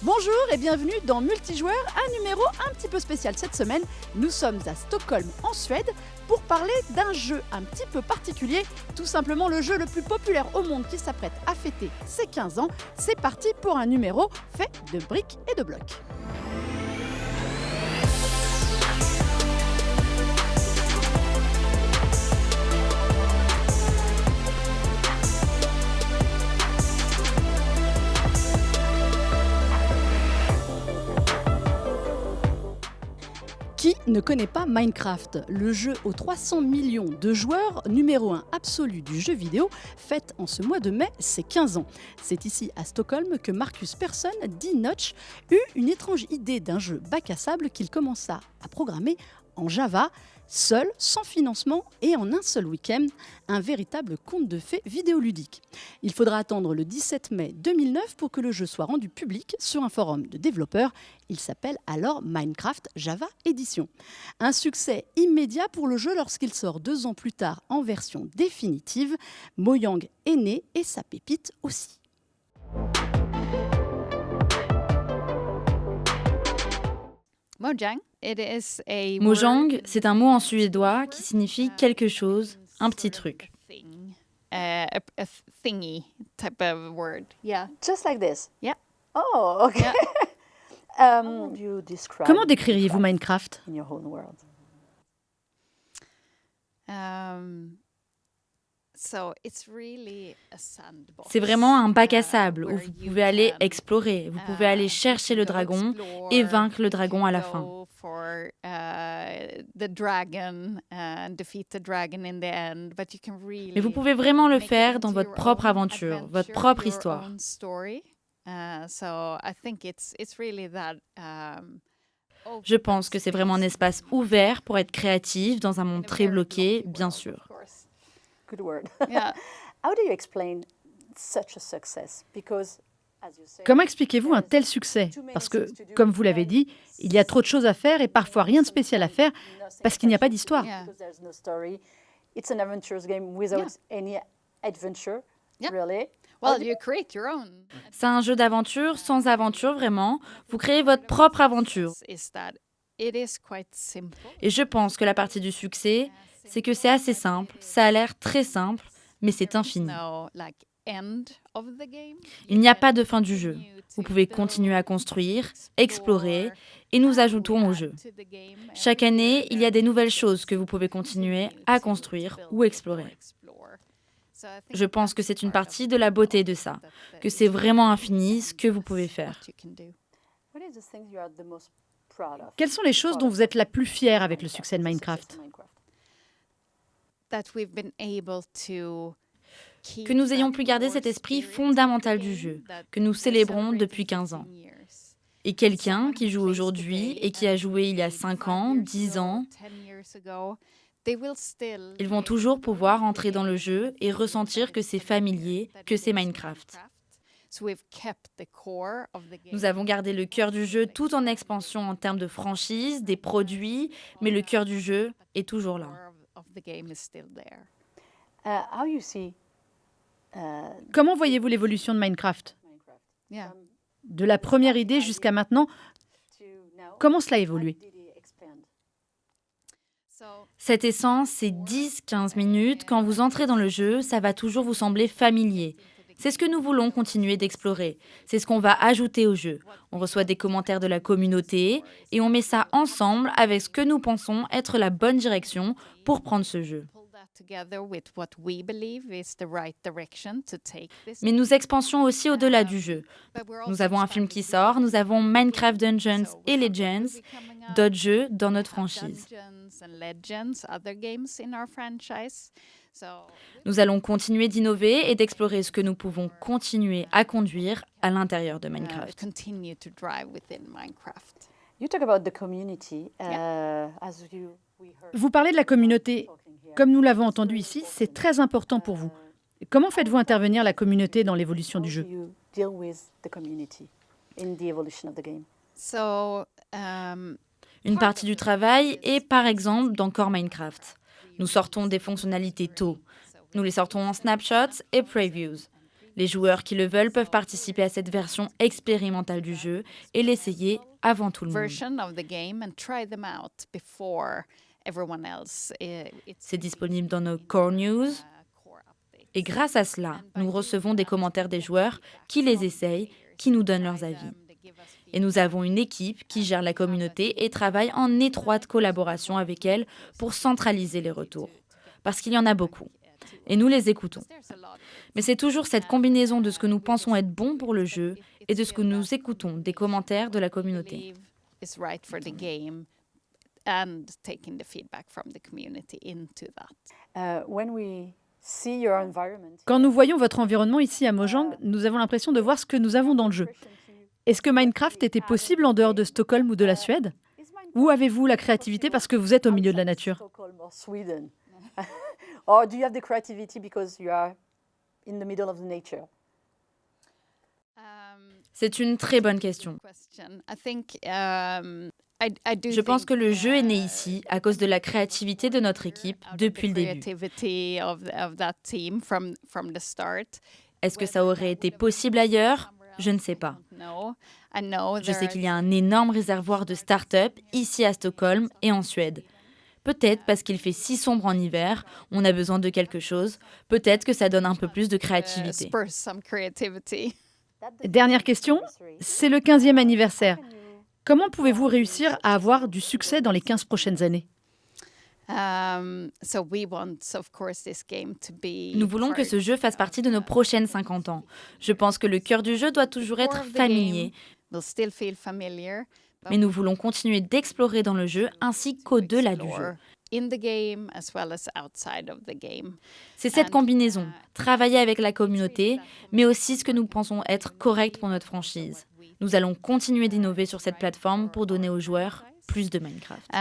Bonjour et bienvenue dans Multijoueur, un numéro un petit peu spécial cette semaine. Nous sommes à Stockholm en Suède pour parler d'un jeu un petit peu particulier, tout simplement le jeu le plus populaire au monde qui s'apprête à fêter ses 15 ans. C'est parti pour un numéro fait de briques et de blocs. Qui ne connaît pas Minecraft, le jeu aux 300 millions de joueurs, numéro 1 absolu du jeu vidéo, fête en ce mois de mai ses 15 ans. C'est ici à Stockholm que Marcus Persson, dit Notch, eut une étrange idée d'un jeu bac à sable qu'il commença à programmer en Java, seul, sans financement et en un seul week-end, un véritable conte de fées vidéoludique. Il faudra attendre le 17 mai 2009 pour que le jeu soit rendu public sur un forum de développeurs. Il s'appelle alors Minecraft Java Edition. Un succès immédiat pour le jeu lorsqu'il sort 2 ans plus tard en version définitive. Mojang est né et sa pépite aussi. Mojang, c'est un mot en suédois qui signifie quelque chose, un petit truc. A thingy type of word. Yeah. Just like this. Yeah. Oh, ok. Comment décririez-vous Minecraft ? Um, so it's really a sandbox. C'est vraiment un bac à sable où vous pouvez aller explorer, vous pouvez aller chercher le dragon et vaincre le dragon à la fin. Mais vous pouvez vraiment le faire dans votre propre aventure, votre propre histoire. Je pense que c'est vraiment un espace ouvert pour être créatif dans un monde très bloqué, bien sûr. Good word. Yeah. How do you explain such a success? Comment expliquez-vous un tel succès ? Parce que, comme vous l'avez dit, il y a trop de choses à faire et parfois rien de spécial à faire parce qu'il n'y a pas d'histoire. Yeah. It's an adventure game without any adventure, Yeah. really. Well, you create your own. C'est un jeu d'aventure sans aventure, vraiment. Vous créez votre propre aventure. Is that it is quite simple. Et je pense que la partie du succès, c'est que c'est assez simple, ça a l'air très simple, mais c'est infini. No, like end of the game. Il n'y a pas de fin du jeu. Vous pouvez continuer à construire, explorer, et nous ajoutons au jeu. Chaque année, il y a des nouvelles choses que vous pouvez continuer à construire ou explorer. Je pense que c'est une partie de la beauté de ça, que c'est vraiment infini ce que vous pouvez faire. Quelles sont les choses dont vous êtes la plus fière avec le succès de Minecraft ? Que nous ayons pu garder cet esprit fondamental du jeu, que nous célébrons depuis 15 ans. Et quelqu'un qui joue aujourd'hui et qui a joué il y a 5 ans, 10 ans, ils vont toujours pouvoir entrer dans le jeu et ressentir que c'est familier, que c'est Minecraft. Nous avons gardé le cœur du jeu tout en expansion en termes de franchise, des produits, mais le cœur du jeu est toujours là. Comment voyez-vous l'évolution de Minecraft ? De la première idée jusqu'à maintenant, comment cela a évolué ? Cette essence, c'est 10-15 minutes. Quand vous entrez dans le jeu, ça va toujours vous sembler familier. C'est ce que nous voulons continuer d'explorer. C'est ce qu'on va ajouter au jeu. On reçoit des commentaires de la communauté et on met ça ensemble avec ce que nous pensons être la bonne direction pour prendre ce jeu. Mais nous expansions aussi au-delà du jeu. Nous avons un film qui sort, nous avons Minecraft Dungeons et Legends, d'autres jeux dans notre franchise. Nous allons continuer d'innover et d'explorer ce que nous pouvons continuer à conduire à l'intérieur de Minecraft. Vous parlez de la communauté. Comme nous l'avons entendu ici, c'est très important pour vous. Comment faites-vous intervenir la communauté dans l'évolution du jeu ? Une partie du travail est par exemple dans Core Minecraft. Nous sortons des fonctionnalités tôt. Nous les sortons en snapshots et previews. Les joueurs qui le veulent peuvent participer à cette version expérimentale du jeu et l'essayer avant tout le monde. version of the game and try them out before everyone else. C'est disponible dans nos core news. Et grâce à cela, nous recevons des commentaires des joueurs qui les essayent, qui nous donnent leurs avis. Et nous avons une équipe qui gère la communauté et travaille en étroite collaboration avec elle pour centraliser les retours. Parce qu'il y en a beaucoup. Et nous les écoutons. Mais c'est toujours cette combinaison de ce que nous pensons être bon pour le jeu et de ce que nous écoutons des commentaires de la communauté. Is right for the game and taking the feedback from the community into that. Quand nous voyons votre environnement ici à Mojang, nous avons l'impression de voir ce que nous avons dans le jeu. Est-ce que Minecraft était possible en dehors de Stockholm ou de la Suède? Ou avez-vous la créativité parce que vous êtes au milieu de la nature? Or do you have the creativity because you are in the middle of the nature? C'est une très bonne question. Je pense que le jeu est né ici à cause de la créativité de notre équipe depuis le début. Est-ce que ça aurait été possible ailleurs? Je ne sais pas. Je sais qu'il y a un énorme réservoir de start-up ici à Stockholm et en Suède. Peut-être parce qu'il fait si sombre en hiver, on a besoin de quelque chose. Peut-être que ça donne un peu plus de créativité. Dernière question, c'est le 15e anniversaire. Comment pouvez-vous réussir à avoir du succès dans les 15 prochaines années? Nous voulons que ce jeu fasse partie de nos prochaines 50 ans. Je pense que le cœur du jeu doit toujours être familier. Mais nous voulons continuer d'explorer dans le jeu ainsi qu'au-delà du jeu. C'est cette combinaison, travailler avec la communauté, mais aussi ce que nous pensons être correct pour notre franchise. Nous allons continuer d'innover sur cette plateforme pour donner aux joueurs plus de Minecraft.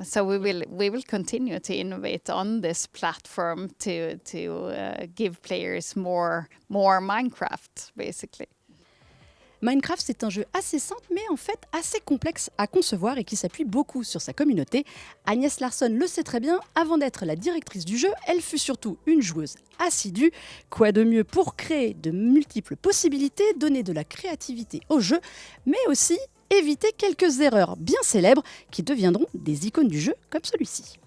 So we will continue to innovate on this platform to give players more Minecraft, basically. Minecraft, c'est un jeu assez simple, mais en fait assez complexe à concevoir et qui s'appuie beaucoup sur sa communauté. Agnès Larsson le sait très bien, avant d'être la directrice du jeu, elle fut surtout une joueuse assidue. Quoi de mieux pour créer de multiples possibilités, donner de la créativité au jeu, mais aussi éviter quelques erreurs bien célèbres qui deviendront des icônes du jeu comme celui-ci.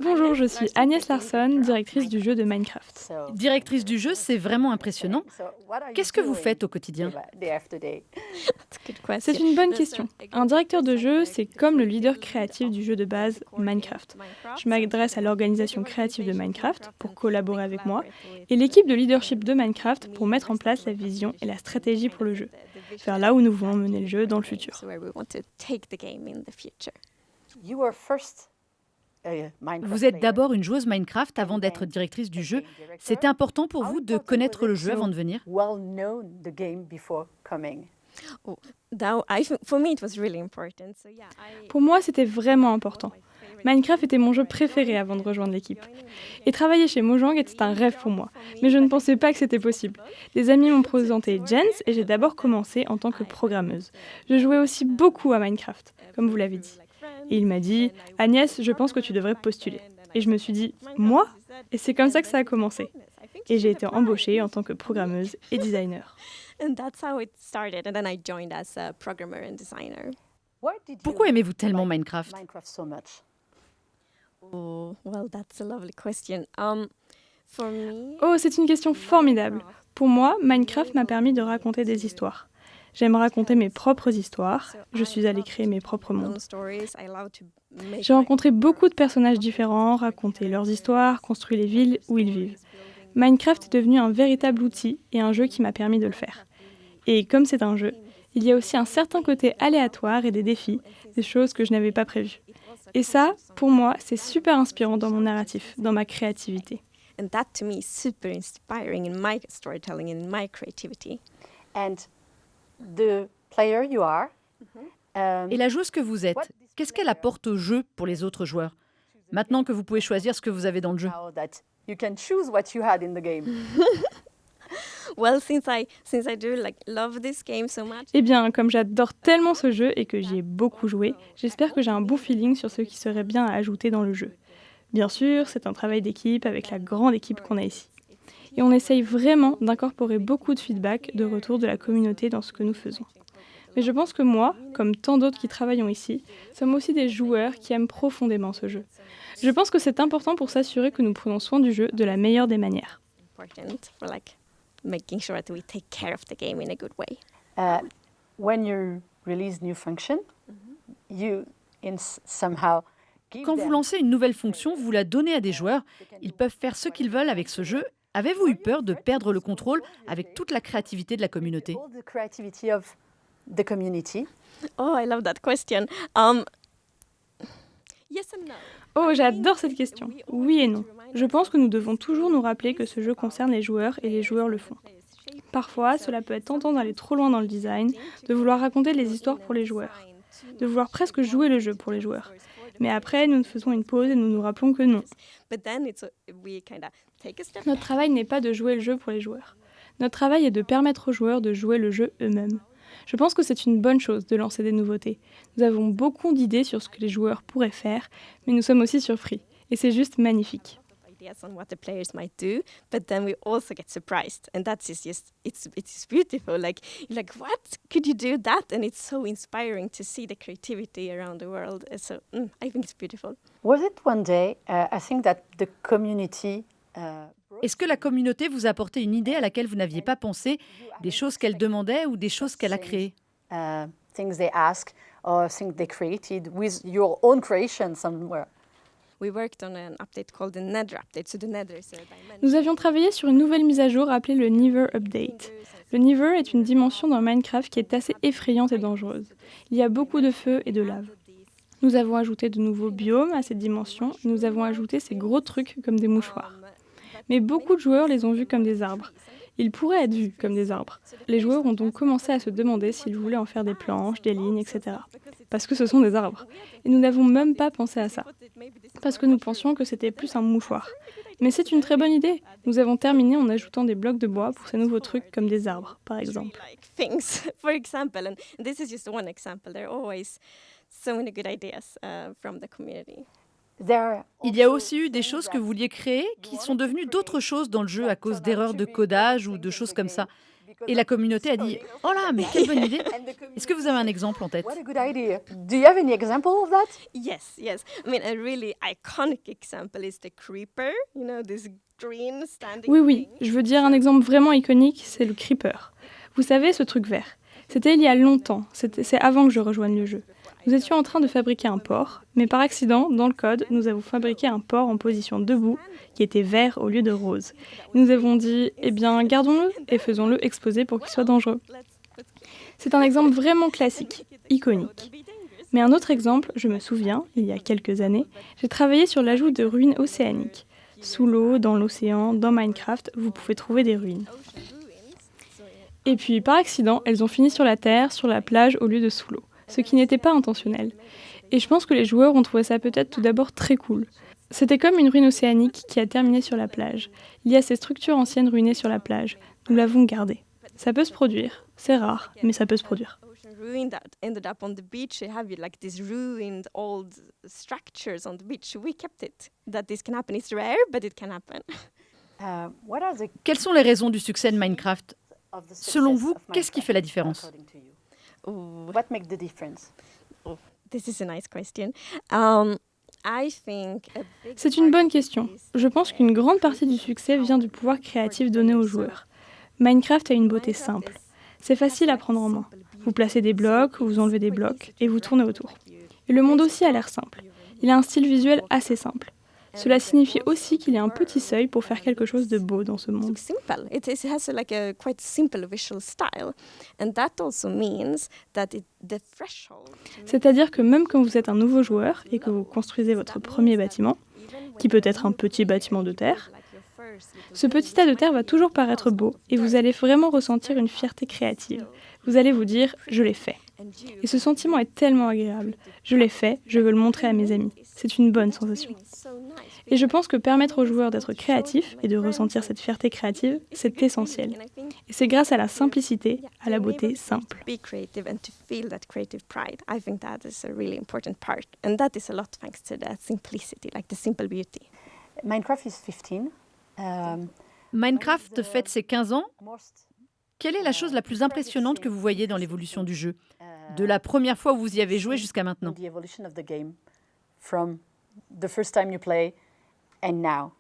Bonjour, je suis Agnès Larsson, directrice du jeu de Minecraft. Directrice du jeu, c'est vraiment impressionnant. Qu'est-ce que vous faites au quotidien? C'est une bonne question. Un directeur de jeu, c'est comme le leader créatif du jeu de base Minecraft. Je m'adresse à l'organisation créative de Minecraft pour collaborer avec moi et l'équipe de leadership de Minecraft pour mettre en place la vision et la stratégie pour le jeu, vers là où nous voulons mener le jeu dans le futur. Vous êtes d'abord une joueuse Minecraft avant d'être directrice du jeu. C'était important pour vous de connaître le jeu avant de venir? Pour moi, c'était vraiment important. Minecraft était mon jeu préféré avant de rejoindre l'équipe. Et travailler chez Mojang était un rêve pour moi, mais je ne pensais pas que c'était possible. Des amis m'ont présenté Jens et j'ai d'abord commencé en tant que programmeuse. Je jouais aussi beaucoup à Minecraft, comme vous l'avez dit. Et il m'a dit « Agnès, je pense que tu devrais postuler ». Et je me suis dit « Moi ?» Et c'est comme ça que ça a commencé. Et j'ai été embauchée en tant que programmeuse et designer. Pourquoi aimez-vous tellement Minecraft? Oh, c'est une question formidable. Pour moi, Minecraft m'a permis de raconter des histoires. J'aime raconter mes propres histoires. Je suis allée créer mes propres mondes. J'ai rencontré beaucoup de personnages différents, raconté leurs histoires, construit les villes où ils vivent. Minecraft est devenu un véritable outil et un jeu qui m'a permis de le faire. Et comme c'est un jeu, il y a aussi un certain côté aléatoire et des défis, des choses que je n'avais pas prévues. Et ça, pour moi, c'est super inspirant dans mon narratif, dans ma créativité. And that to me is super inspiring in my storytelling and in my creativity. And the player you are, Et la joueuse que vous êtes, qu'est-ce qu'elle apporte au jeu pour les autres joueurs? Maintenant que vous pouvez choisir ce que vous avez dans le jeu. now that you can choose what you had in the game. Well, since I do love this game so much. Eh bien, comme j'adore tellement ce jeu et que j'y ai beaucoup joué, j'espère que j'ai un bon feeling sur ce qui serait bien à ajouter dans le jeu. Bien sûr, c'est un travail d'équipe avec la grande équipe qu'on a ici. Et on essaye vraiment d'incorporer beaucoup de feedback, de retour de la communauté dans ce que nous faisons. Mais je pense que moi, comme tant d'autres qui travaillons ici, sommes aussi des joueurs qui aiment profondément ce jeu. Je pense que c'est important pour s'assurer que nous prenons soin du jeu de la meilleure des manières. Making sure that we take care of the game in a good way. When you release new function, you somehow Quand vous lancez une nouvelle fonction, vous la donnez à des joueurs. Ils peuvent faire ce qu'ils veulent avec ce jeu. Avez-vous eu peur de perdre le contrôle avec toute la créativité de la communauté? the creativity of the community. Oh, I love that question. Yes and no. Oh, j'adore cette question. Oui et non. Je pense que nous devons toujours nous rappeler que ce jeu concerne les joueurs et les joueurs le font. Parfois, cela peut être tentant d'aller trop loin dans le design, de vouloir raconter les histoires pour les joueurs, de vouloir presque jouer le jeu pour les joueurs. Mais après, nous faisons une pause et nous nous rappelons que non. Notre travail n'est pas de jouer le jeu pour les joueurs. Notre travail est de permettre aux joueurs de jouer le jeu eux-mêmes. Je pense que c'est une bonne chose de lancer des nouveautés. Nous avons beaucoup d'idées sur ce que les joueurs pourraient faire, mais nous sommes aussi surpris. Et c'est juste magnifique. Ideas on what the players might do, but then we also get surprised, and that's just it's beautiful. Like you're like, what could you do that? And it's so inspiring to see the creativity around the world. So I think it's beautiful. Was it one day? I think that the community. Est-ce que la communauté vous a apporté une idée à laquelle vous n'aviez pas pensé, des choses qu'elle demandait ou des choses qu'elle a créées? Things they ask or things they created with your own creation somewhere. We worked on an update called the Nether update. So the Nether is a dimension. Nous avions travaillé sur une nouvelle mise à jour appelée le Nether Update. Le Nether est une dimension dans Minecraft qui est assez effrayante et dangereuse. Il y a beaucoup de feu et de lave. Nous avons ajouté de nouveaux biomes à cette dimension. Nous avons ajouté ces gros trucs comme des mouchoirs. Mais beaucoup de joueurs les ont vus comme des arbres. Ils pourraient être vus comme des arbres. Les joueurs ont donc commencé à se demander s'ils voulaient en faire des planches, des lignes, etc. Parce que ce sont des arbres. Et nous n'avons même pas pensé à ça. Parce que nous pensions que c'était plus un mouchoir. Mais c'est une très bonne idée. Nous avons terminé en ajoutant des blocs de bois pour ces nouveaux trucs comme des arbres, par exemple. Things, for example, and this is just one example. There are always so many good ideas from the community. Il y a aussi eu des choses que vous vouliez créer qui sont devenues d'autres choses dans le jeu à cause d'erreurs de codage ou de choses comme ça. Et la communauté a dit « Oh là, mais quelle bonne idée !» Est-ce que vous avez un exemple en tête? What a good idea. Do you have any example of that? Yes. I mean, a really iconic example is the creeper. You know, this green standing. Oui, je veux dire un exemple vraiment iconique, c'est le creeper. Vous savez, ce truc vert. C'était il y a longtemps, c'est avant que je rejoigne le jeu. Nous étions en train de fabriquer un port, mais par accident, dans le code, nous avons fabriqué un port en position debout qui était vert au lieu de rose. Nous avons dit, eh bien, gardons-le et faisons-le exploser pour qu'il soit dangereux. C'est un exemple vraiment classique, iconique. Mais un autre exemple, je me souviens, il y a quelques années, j'ai travaillé sur l'ajout de ruines océaniques. Sous l'eau, dans l'océan, dans Minecraft, vous pouvez trouver des ruines. Et puis, par accident, elles ont fini sur la terre, sur la plage, au lieu de sous l'eau. Ce qui n'était pas intentionnel. Et je pense que les joueurs ont trouvé ça peut-être tout d'abord très cool. C'était comme une ruine océanique qui a terminé sur la plage. Il y a ces structures anciennes ruinées sur la plage. Nous l'avons gardée. Ça peut se produire. C'est rare, mais ça peut se produire. Ruin that ended up on the beach. They have like these ruined old structures on the beach. We kept it. That this can happen. It's rare, but it can happen. What are the Quelles sont les raisons du succès de Minecraft? of the Selon success vous, of qu'est-ce qui Minecraft, fait la différence? according to you? Ooh, What makes the difference? this is a nice question. I think C'est une bonne question. Je pense qu'une grande partie du succès vient du pouvoir créatif donné aux joueurs. Minecraft a une beauté simple. C'est facile à prendre en main. Vous placez des blocs, vous enlevez des blocs et vous tournez autour. Et le monde aussi a l'air simple. Il a un style visuel assez simple. Cela signifie aussi qu'il y a un petit seuil pour faire quelque chose de beau dans ce monde. simple. It has like a quite simple visual style, and that also means that the threshold. C'est-à-dire que même quand vous êtes un nouveau joueur et que vous construisez votre premier bâtiment, qui peut être un petit bâtiment de terre, ce petit tas de terre va toujours paraître beau et vous allez vraiment ressentir une fierté créative. Vous allez vous dire « je l'ai fait ». Et ce sentiment est tellement agréable. Je l'ai fait, je veux le montrer à mes amis. C'est une bonne sensation. Et je pense que permettre aux joueurs d'être créatifs et de ressentir cette fierté créative, c'est essentiel. Et c'est grâce à la simplicité, à la beauté simple. Be creative and to feel that creative pride. I think that is a really important part. And that is a lot thanks to that simplicity, like the simple beauty. Minecraft is 15. Minecraft fête ses 15 ans. Quelle est la chose la plus impressionnante que vous voyez dans l'évolution du jeu, de la première fois où vous y avez joué jusqu'à maintenant? The evolution of the game from the first time you play and now.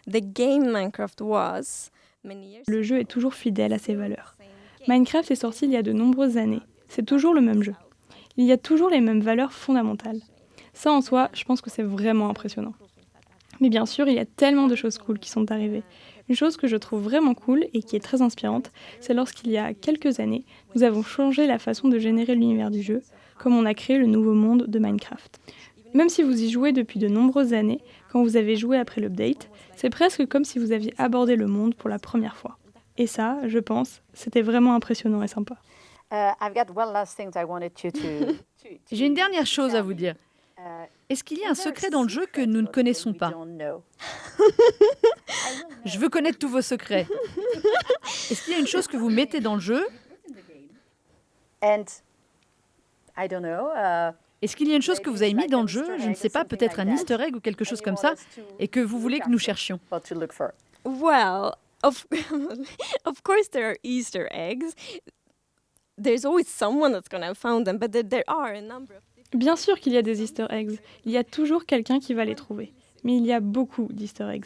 The game Minecraft was many years Le jeu est toujours fidèle à ses valeurs. Minecraft est sorti il y a de nombreuses années. C'est toujours le même jeu. Il y a toujours les mêmes valeurs fondamentales. Ça en soi, je pense que c'est vraiment impressionnant. Mais bien sûr, il y a tellement de choses cool qui sont arrivées. Une chose que je trouve vraiment cool et qui est très inspirante, c'est lorsqu'il y a quelques années, nous avons changé la façon de générer l'univers du jeu, comme on a créé le nouveau monde de Minecraft. Même si vous y jouez depuis de nombreuses années, quand vous avez joué après l'update, c'est presque comme si vous aviez abordé le monde pour la première fois. Et ça, je pense, c'était vraiment impressionnant et sympa. I've got one last thing I wanted you to J'ai une dernière chose à vous dire. Est-ce qu'il y a un secret dans le jeu que nous ne connaissons pas? Je veux connaître tous vos secrets. Est-ce qu'il y a une chose que vous mettez dans le jeu? And I don't know. Est-ce qu'il y a une chose que vous avez mis dans le jeu? Je ne sais pas, peut-être un easter egg ou quelque chose comme ça, et que vous voulez que nous cherchions. What to look for. Well, of course there are Easter eggs. There's always someone that's going to have found them, but there are a number of Bien sûr qu'il y a des easter eggs. Il y a toujours quelqu'un qui va les trouver. Mais il y a beaucoup d'easter eggs.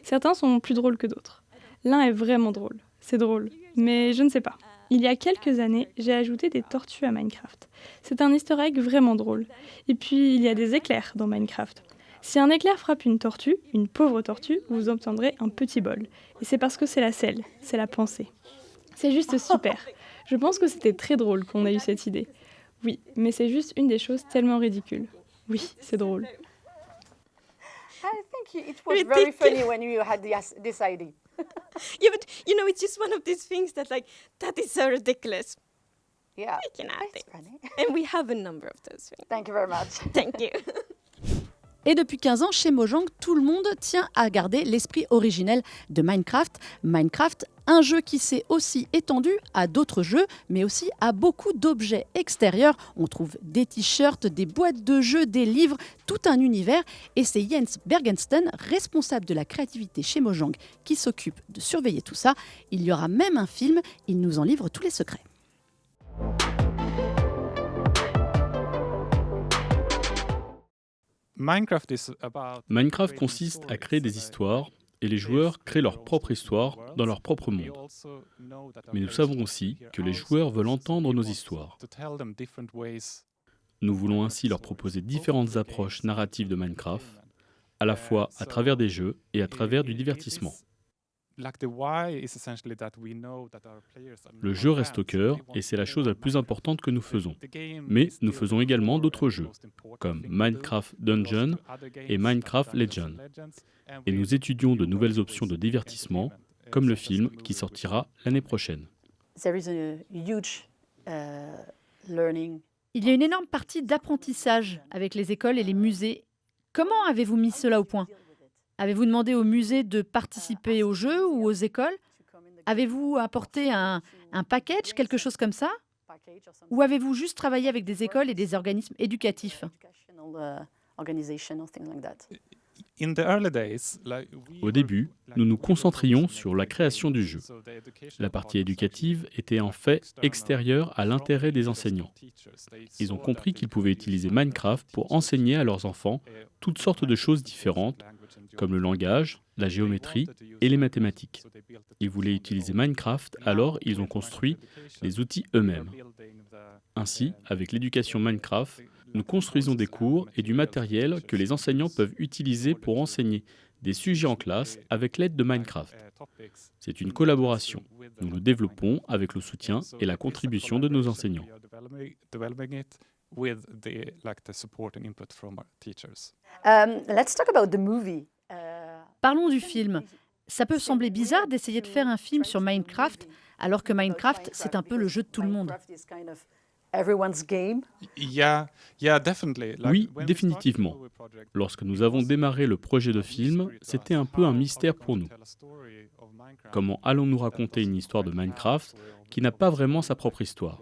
Certains sont plus drôles que d'autres. L'un est vraiment drôle. C'est drôle. Mais je ne sais pas. Il y a quelques années, j'ai ajouté des tortues à Minecraft. C'est un easter egg vraiment drôle. Et puis, il y a des éclairs dans Minecraft. Si un éclair frappe une tortue, une pauvre tortue, vous obtiendrez un petit bol. Et c'est parce que c'est la selle, c'est la pensée. C'est juste super. Je pense que c'était très drôle qu'on ait eu cette idée. Oui, mais c'est juste une des choses tellement ridicules. Oui, c'est drôle. I think it was very funny when you had this idea. Yeah, but you know, it's just one of these things that that is so ridiculous. Yeah, We can add it's it. funny. And we have a number of those things. Thank you very much. Thank you. Et depuis 15 ans, chez Mojang, tout le monde tient à garder l'esprit originel de Minecraft. Minecraft, un jeu qui s'est aussi étendu à d'autres jeux, mais aussi à beaucoup d'objets extérieurs. On trouve des t-shirts, des boîtes de jeux, des livres, tout un univers. Et c'est Jens Bergensten, responsable de la créativité chez Mojang, qui s'occupe de surveiller tout ça. Il y aura même un film, il nous en livre tous les secrets. Minecraft consiste à créer des histoires et les joueurs créent leur propre histoire dans leur propre monde. Mais nous savons aussi que les joueurs veulent entendre nos histoires. Nous voulons ainsi leur proposer différentes approches narratives de Minecraft, à la fois à travers des jeux et à travers du divertissement. Le jeu reste au cœur et c'est la chose la plus importante que nous faisons. Mais nous faisons également d'autres jeux, comme Minecraft Dungeon et Minecraft Legends. Et nous étudions de nouvelles options de divertissement, comme le film qui sortira l'année prochaine. There is a huge learning. Il y a une énorme partie d'apprentissage avec les écoles et les musées. Comment avez-vous mis cela au point? Avez-vous demandé aux musées de participer aux jeux ou aux écoles? Avez-vous apporté un package, quelque chose comme ça? Ou avez-vous juste travaillé avec des écoles et des organismes éducatifs? Au début, nous nous concentrions sur la création du jeu. La partie éducative était en fait extérieure à l'intérêt des enseignants. Ils ont compris qu'ils pouvaient utiliser Minecraft pour enseigner à leurs enfants toutes sortes de choses différentes, comme le langage, la géométrie et les mathématiques. Ils voulaient utiliser Minecraft, alors ils ont construit les outils eux-mêmes. Ainsi, avec l'éducation Minecraft, nous construisons des cours et du matériel que les enseignants peuvent utiliser pour enseigner des sujets en classe avec l'aide de Minecraft. C'est une collaboration. Nous le développons avec le soutien et la contribution de nos enseignants. Let's talk about the movie. Parlons du film. Ça peut sembler bizarre d'essayer de faire un film sur Minecraft, alors que Minecraft, c'est un peu le jeu de tout le monde. everyone's game? Oui, définitivement. Lorsque nous avons démarré le projet de film, c'était un peu un mystère pour nous. Comment allons-nous raconter une histoire de Minecraft qui n'a pas vraiment sa propre histoire?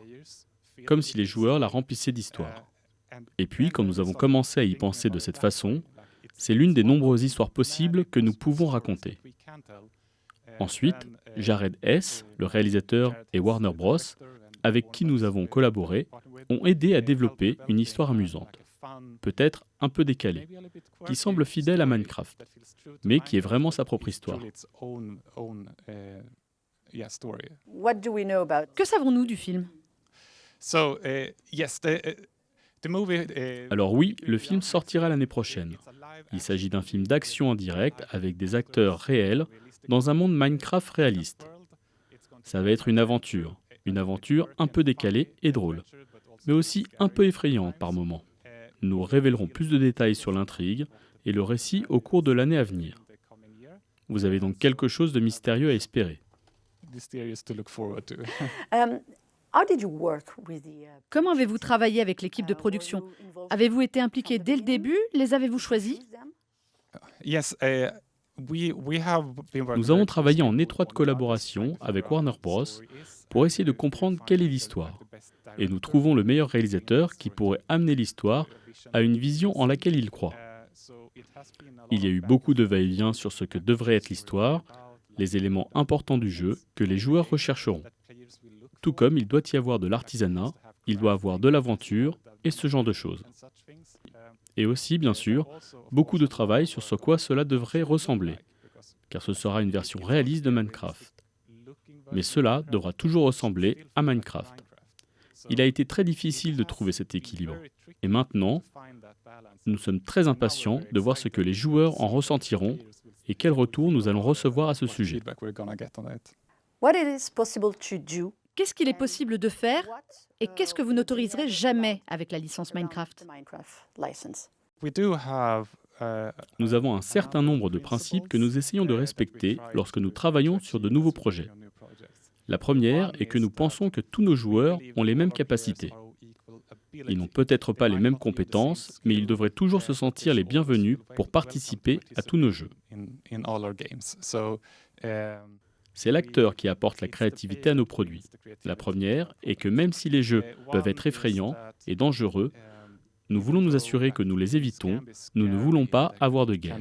Comme si les joueurs la remplissaient d'histoires. Et puis, quand nous avons commencé à y penser de cette façon, c'est l'une des nombreuses histoires possibles que nous pouvons raconter. Ensuite, Jared Hess, le réalisateur, et Warner Bros., avec qui nous avons collaboré, ont aidé à développer une histoire amusante, peut-être un peu décalée, qui semble fidèle à Minecraft, mais qui est vraiment sa propre histoire. What do we know about? Que savons-nous du film? Alors oui, le film sortira l'année prochaine. Il s'agit d'un film d'action en direct avec des acteurs réels dans un monde Minecraft réaliste. Ça va être une aventure un peu décalée et drôle, mais aussi un peu effrayante par moments. Nous révélerons plus de détails sur l'intrigue et le récit au cours de l'année à venir. Vous avez donc quelque chose de mystérieux à espérer. How did you work with the, Comment avez-vous travaillé avec l'équipe de production? Avez-vous été impliqué dès le début? Les avez-vous choisis? Nous avons travaillé en étroite collaboration avec Warner Bros. Pour essayer de comprendre quelle est l'histoire. Et nous trouvons le meilleur réalisateur qui pourrait amener l'histoire à une vision en laquelle il croit. Il y a eu beaucoup de va-et-vient sur ce que devrait être l'histoire, les éléments importants du jeu que les joueurs rechercheront. Tout comme il doit y avoir de l'artisanat, il doit avoir de l'aventure et ce genre de choses. Et aussi, bien sûr, beaucoup de travail sur ce quoi cela devrait ressembler, car ce sera une version réaliste de Minecraft. Mais cela devra toujours ressembler à Minecraft. Il a été très difficile de trouver cet équilibre. Et maintenant, nous sommes très impatients de voir ce que les joueurs en ressentiront et quel retour nous allons recevoir à ce sujet. what it is possible to do? Qu'est-ce qu'il est possible de faire et qu'est-ce que vous n'autoriserez jamais avec la licence Minecraft? Minecraft license. Nous avons un certain nombre de principes que nous essayons de respecter lorsque nous travaillons sur de nouveaux projets. La première est que nous pensons que tous nos joueurs ont les mêmes capacités. Ils n'ont peut-être pas les mêmes compétences, mais ils devraient toujours se sentir les bienvenus pour participer à tous nos jeux. C'est l'acteur qui apporte la créativité à nos produits. La première est que même si les jeux peuvent être effrayants et dangereux, nous voulons nous assurer que nous les évitons, nous ne voulons pas avoir de guerre.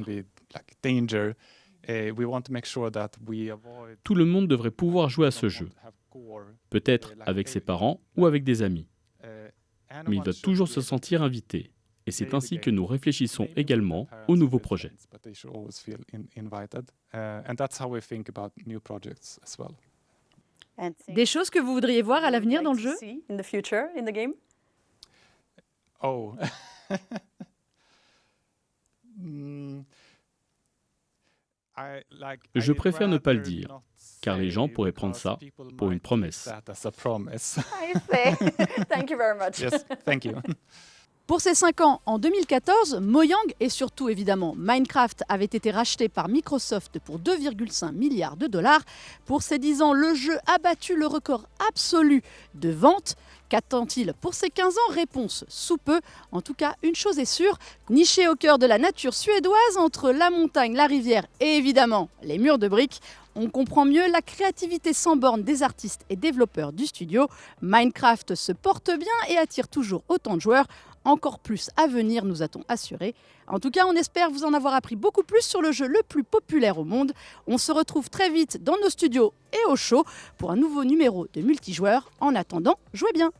Tout le monde devrait pouvoir jouer à ce jeu, peut-être avec ses parents ou avec des amis. Mais il doit toujours se sentir invité. Et c'est ainsi que nous réfléchissons également aux nouveaux projets. And Des choses que vous voudriez voir à l'avenir dans le jeu? in the future in the game? Je préfère ne pas le dire, car les gens pourraient prendre ça pour une promesse. I say. Thank you very much. Pour ses 5 ans, en 2014, Mojang et surtout évidemment Minecraft avaient été rachetés par Microsoft pour 2,5 milliards de dollars. Pour ses 10 ans, le jeu a battu le record absolu de vente. Qu'attend-il pour ses 15 ans? Réponse sous peu. En tout cas, une chose est sûre, niché au cœur de la nature suédoise, entre la montagne, la rivière et évidemment les murs de briques, on comprend mieux la créativité sans borne des artistes et développeurs du studio. Minecraft se porte bien et attire toujours autant de joueurs. Encore plus à venir, nous a-t-on assuré. En tout cas, on espère vous en avoir appris beaucoup plus sur le jeu le plus populaire au monde. On se retrouve très vite dans nos studios et au show pour un nouveau numéro de multijoueurs. En attendant, jouez bien!